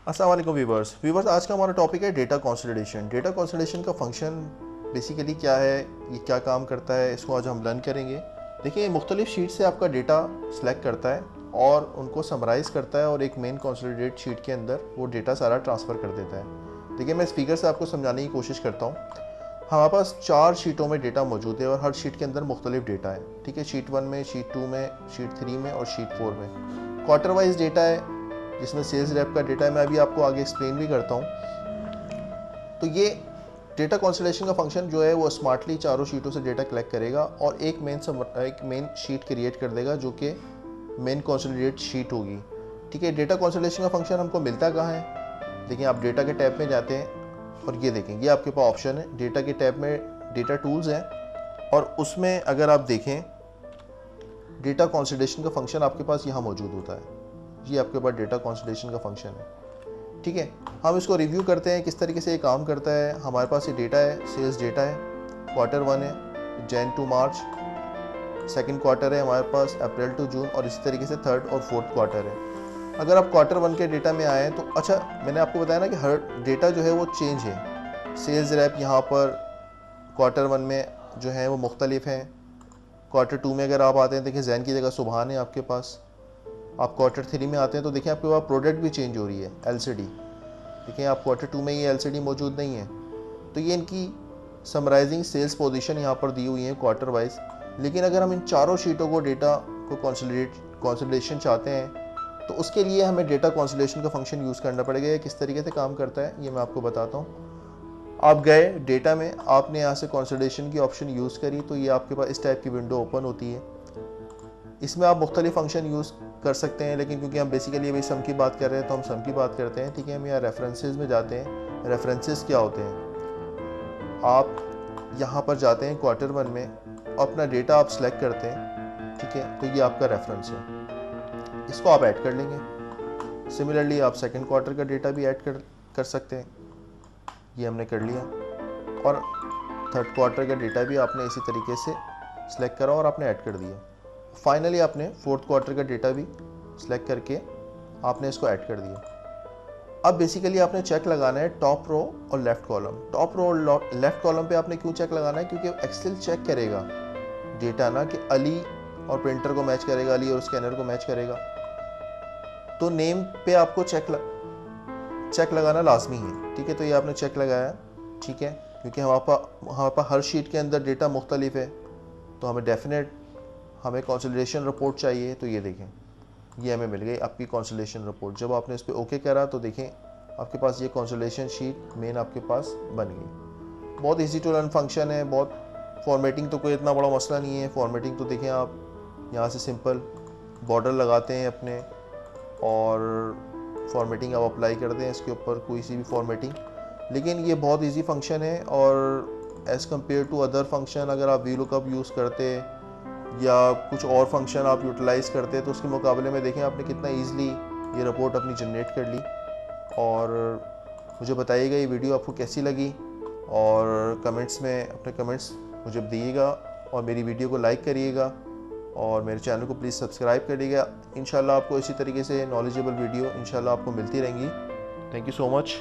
अस्सलाम वालेकुम व्यूवर्स, आज का हमारा टॉपिक है डेटा कंसोलिडेशन। डेटा कंसोलिडेशन का फंक्शन बेसिकली क्या है, ये क्या काम करता है, इसको आज हम लर्न करेंगे। देखिए, मुख्तलिफ शीट से आपका डेटा सेलेक्ट करता है और उनको समराइज़ करता है और एक मेन कंसोलिडेट शीट के अंदर वो डेटा सारा ट्रांसफ़र कर देता है। देखिए, मैं स्पीकर से आपको समझाने की कोशिश करता हूँ। हमारे पास 4 शीटों में डेटा मौजूद है और हर शीट के अंदर मुख्तलिफ डेटा है। ठीक है, शीट 1 में, शीट 2 में, शीट 3 में और शीट 4 में। क्वार्टर वाइज डेटा है जिसमें सेल्स रैप का डेटा है, मैं अभी आपको आगे एक्सप्लेन भी करता हूँ। तो ये डेटा कंसोलिडेशन का फंक्शन जो है वो स्मार्टली चारों शीटों से डेटा कलेक्ट करेगा और एक मेन शीट क्रिएट कर देगा जो कि मेन कंसोलिडेट शीट होगी। ठीक है, डेटा कंसोलिडेशन का फंक्शन हमको मिलता कहाँ है? देखिए, आप डेटा के टैब में जाते हैं और ये देखें, ये आपके पास ऑप्शन है। डेटा के टैब में डेटा टूल्स हैं और उसमें अगर आप देखें, डेटा कंसोलिडेशन का फंक्शन आपके पास यहाँ मौजूद होता है। ये आपके पास डेटा कंसोलिडेशन का फंक्शन है। ठीक है, हम इसको रिव्यू करते हैं किस तरीके से ये काम करता है। हमारे पास ये डेटा है, सेल्स डेटा है, क्वार्टर 1 है, Jan to March, second quarter है हमारे पास, अप्रैल टू जून, और इसी तरीके से थर्ड और फोर्थ क्वार्टर है। अगर आप क्वार्टर 1 के डेटा में आए तो अच्छा, मैंने आपको बताया ना कि हर डेटा जो है वो चेंज है। सेल्स रैप यहाँ पर क्वार्टर 1 में जो है वो मुख्तलिफ हैं। क्वार्टर 2 में अगर आप आते हैं, देखिए जैन की जगह सुबहान है आपके पास। आप क्वार्टर 3 में आते हैं तो देखिए आपके पास प्रोडक्ट भी चेंज हो रही है, एलसीडी। देखिए, आप क्वार्टर 2 में ये एलसीडी मौजूद नहीं है। तो ये इनकी समराइजिंग सेल्स पोजीशन यहाँ पर दी हुई है क्वार्टर वाइज। लेकिन अगर हम इन चारों शीटों को डेटा को कंसोलिडेशन चाहते हैं तो उसके लिए हमें डेटा कंसोलिडेशन का फंक्शन यूज़ करना पड़ेगा। ये किस तरीके से काम करता है ये मैं आपको बताता हूँ। आप गए डेटा में, आपने यहाँ से कंसोलिडेशन की ऑप्शन यूज़ करी तो ये आपके पास इस टाइप की विंडो ओपन होती है। इसमें आप मुख्तलिफ फंक्शन यूज़ कर सकते हैं, लेकिन क्योंकि हम बेसिकली अभी सम की बात कर रहे हैं तो हम सम की बात करते हैं। ठीक है, हम यहाँ रेफरेंसेस में जाते हैं। रेफरेंसेस क्या होते हैं? आप यहाँ पर जाते हैं क्वार्टर 1 में, अपना डेटा आप सेलेक्ट करते हैं। ठीक है, तो ये आपका रेफरेंस है, इसको आप ऐड कर लेंगे। सिमिलरली आप सेकंड क्वार्टर का डेटा भी ऐड कर सकते हैं, ये हमने कर लिया। और थर्ड क्वार्टर का डेटा भी आपने इसी तरीके से सिलेक्ट करा और आपने ऐड कर दिया। फाइनली आपने फोर्थ क्वार्टर का डेटा भी सिलेक्ट करके आपने इसको ऐड कर दिया। अब बेसिकली आपने चेक लगाना है टॉप रो और लेफ्ट कॉलम। टॉप रो और लेफ्ट कॉलम पे आपने क्यों चेक लगाना है? क्योंकि एक्सेल चेक करेगा डेटा ना, कि अली और प्रिंटर को मैच करेगा, अली और स्कैनर को मैच करेगा। तो नेम पे आपको चेक लगाना लाजमी है। ठीक है, तो ये आपने चेक लगाया। ठीक है, क्योंकि हमारे पास हर शीट के अंदर डेटा मुख्तलिफ है तो हमें कंसोलिडेशन रिपोर्ट चाहिए। तो ये देखें, ये हमें मिल गई आपकी कंसोलिडेशन रिपोर्ट। जब आपने इस पर ओके करा तो देखें आपके पास ये कंसोलिडेशन शीट मेन आपके पास बन गई। बहुत इजी टू लर्न फंक्शन है। बहुत फॉर्मेटिंग तो कोई इतना बड़ा मसला नहीं है। फॉर्मेटिंग तो देखें, आप यहाँ से सिंपल बॉर्डर लगाते हैं अपने और फॉर्मेटिंग आप अप्लाई करते हैं इसके ऊपर, कोई सी भी फॉर्मेटिंग। लेकिन ये बहुत ईजी फंक्शन है और as compare to other function, अगर आप वी लुकअप यूज़ करते या कुछ और फंक्शन आप यूटिलाइज़ करते हैं तो उसके मुकाबले में देखें आपने कितना ईज़िली ये रिपोर्ट अपनी जनरेट कर ली। और मुझे बताइएगा ये वीडियो आपको कैसी लगी और कमेंट्स में अपने कमेंट्स मुझे दिएगा और मेरी वीडियो को लाइक करिएगा और मेरे चैनल को प्लीज़ सब्सक्राइब करिएगा। इंशाल्लाह आपको इसी तरीके से नॉलेजेबल वीडियो इंशाल्लाह आपको मिलती रहेंगी। Thank you so much.